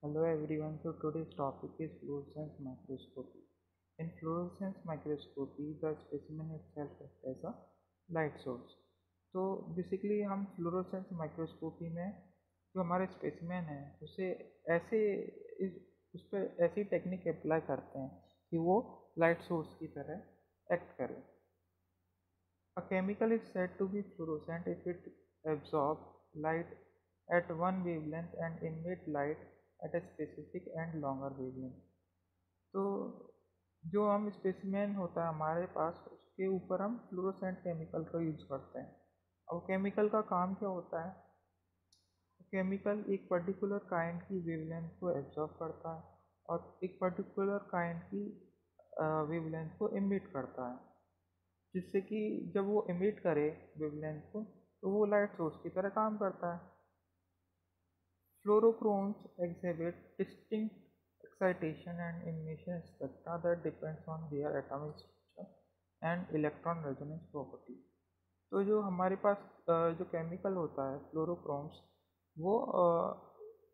Hello everyone, so today's topic is fluorescence microscopy. In fluorescence microscopy, the specimen itself acts as a light source. तो basically हम fluorescence microscopy में जो हमारे specimen है उसे ऐसे उस पर ऐसी टेक्निक अप्लाई करते हैं कि वो लाइट सोर्स की तरह एक्ट करे. A chemical is said to be fluorescent if it absorbs light at one wavelength and emits light at a specific and longer wavelength. तो जो हम स्पेसिमेन होता है हमारे पास उसके ऊपर हम फ्लोरोसेंट केमिकल का यूज़ करते हैं. अब केमिकल का काम क्या होता है? केमिकल एक पर्टिकुलर काइंड की वेवलेंथ को एब्जॉर्ब करता है और एक पर्टिकुलर काइंड की वेवलेंथ को इमिट करता है, जिससे कि जब वो इमिट करे वेवलेंथ को तो वो लाइट सोर्स की तरह काम करता है. Fluorochromes exhibit distinct excitation and emission spectra that depends on their atomic structure and electron resonance property. तो जो हमारे पास जो केमिकल होता है फ्लोरोक्रोम्स, वो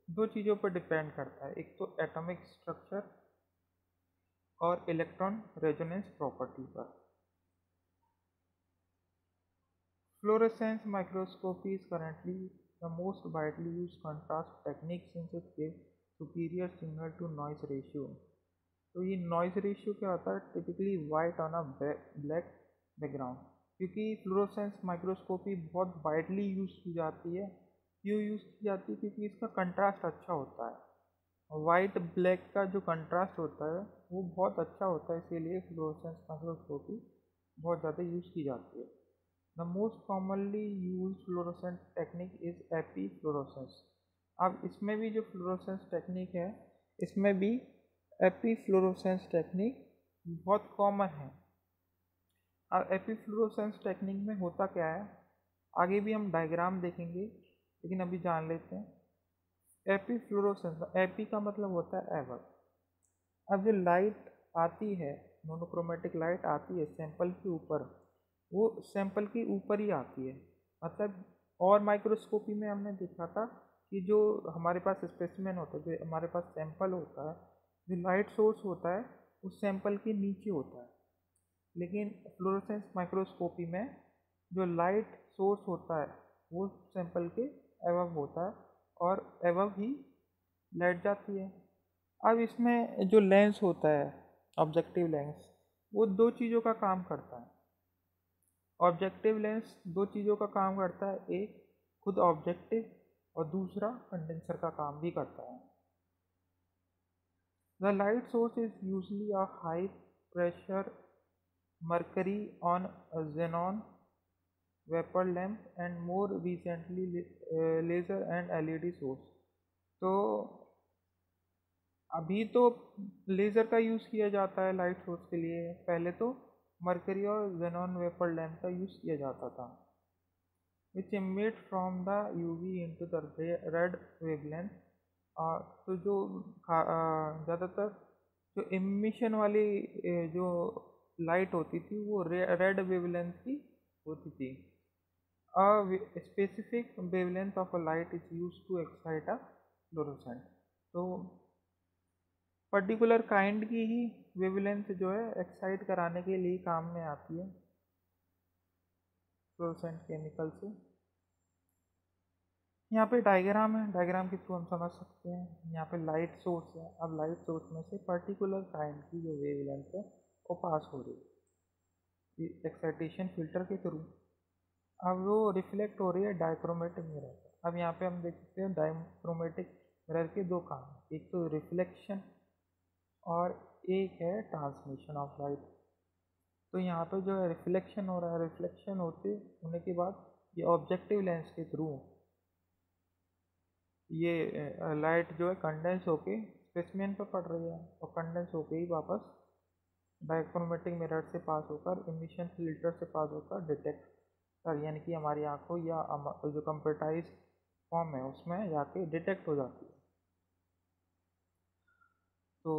दो चीज़ों पर डिपेंड करता है. एक तो एटॉमिक स्ट्रक्चर और इलेक्ट्रॉन रेजोनेंस प्रॉपर्टी पर. Fluorescence microscopy is currently the most widely used contrast technique since it gives superior signal to noise ratio. तो ये नॉइज रेशियो क्या होता है? Typically white on a black background. क्योंकि fluorescence microscopy बहुत widely use की जाती है. क्यों यूज़ की जाती है? क्योंकि इसका कंट्रास्ट अच्छा होता है. वाइट ब्लैक का जो कंट्रास्ट होता है वो बहुत अच्छा होता है, इसीलिए फ्लोरोसेंस माइक्रोस्कोपी बहुत ज़्यादा यूज़ की जाती है. The most commonly used fluorescent technique is एपीफ्लोरोसेंस. अब इसमें भी जो फ्लोरोसेंस टेक्निक है, इसमें भी एपीफ्लोरोसेंस टेक्निक बहुत कॉमन है. अब एपीफ्लोरोसेंस टेक्निक में होता क्या है, आगे भी हम डायग्राम देखेंगे, लेकिन अभी जान लेते हैं. एपीफ्लोरोसेंस, एपी का मतलब होता है एवर. अब जो लाइट आती है, मोनोक्रोमेटिक लाइट आती है सैंपल के ऊपर, वो सैंपल के ऊपर ही आती है. मतलब और माइक्रोस्कोपी में हमने देखा था कि जो हमारे पास स्पेसिमेन होता है, जो हमारे पास सैंपल होता है, जो लाइट सोर्स होता है उस सैंपल के नीचे होता है. लेकिन फ्लोरोसेंस माइक्रोस्कोपी में जो लाइट सोर्स होता है वो सैंपल के एबव होता है और एबव ही लाइट जाती है. अब इसमें जो लेंस होता है, ऑब्जेक्टिव लेंस, वो दो चीज़ों का काम करता है. ऑब्जेक्टिव लेंस दो चीज़ों का काम करता है, एक खुद ऑब्जेक्टिव और दूसरा कंडेंसर का काम भी करता है. The light source is usually a high pressure mercury on xenon vapour lamp and more recently laser and LED source. तो अभी तो लेज़र का यूज़ किया जाता है लाइट सोर्स के लिए, पहले तो मर्करी और xenon वेपर लैम्प का यूज़ किया जाता था, which emit from the UV into the red wavelength. तो जो ज़्यादातर जो इमिशन वाली जो लाइट होती थी वो रेड वेवलेंथ की होती थी. A specific wavelength of a light is use to excite a fluorescent. तो पर्टिकुलर काइंड की ही वेवलेंथ जो है एक्साइट कराने के लिए काम में आती है फ्लोरोसेंट केमिकल से. यहाँ पे डायग्राम है, डायग्राम के थ्रू हम समझ सकते हैं. यहाँ पे लाइट सोर्स है. अब लाइट सोर्स में से पर्टिकुलर काइंड की जो वेवलेंथ है वो पास हो रही है एक्साइटेशन फिल्टर के थ्रू. अब वो रिफ्लेक्ट हो रही है डायक्रोमेटिक मिरर. अब यहाँ पे हम देख सकते हैं डायक्रोमेटिक मिरर के दो काम, एक तो रिफ्लेक्शन और एक है ट्रांसमिशन ऑफ लाइट. तो यहाँ पे जो है रिफ्लेक्शन हो रहा है, रिफ्लेक्शन होने के बाद ये ऑब्जेक्टिव लेंस के थ्रू ये लाइट जो है कंडेंस होके स्पेसिमेन पर पड़ रही है और कंडेंस होके ही वापस डायक्रोमेटिक मिरर से पास होकर इमिशन फिल्टर से पास होकर डिटेक्टर यानी कि हमारी आंखों या जो कंप्यूटराइज फॉर्म है उसमें जाके डिटेक्ट हो जाती है. तो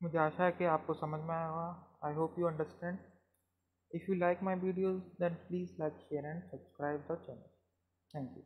मुझे आशा है कि आपको समझ में आया होगा. I hope you understand. If you like my videos then please like share and subscribe the channel. Thank you.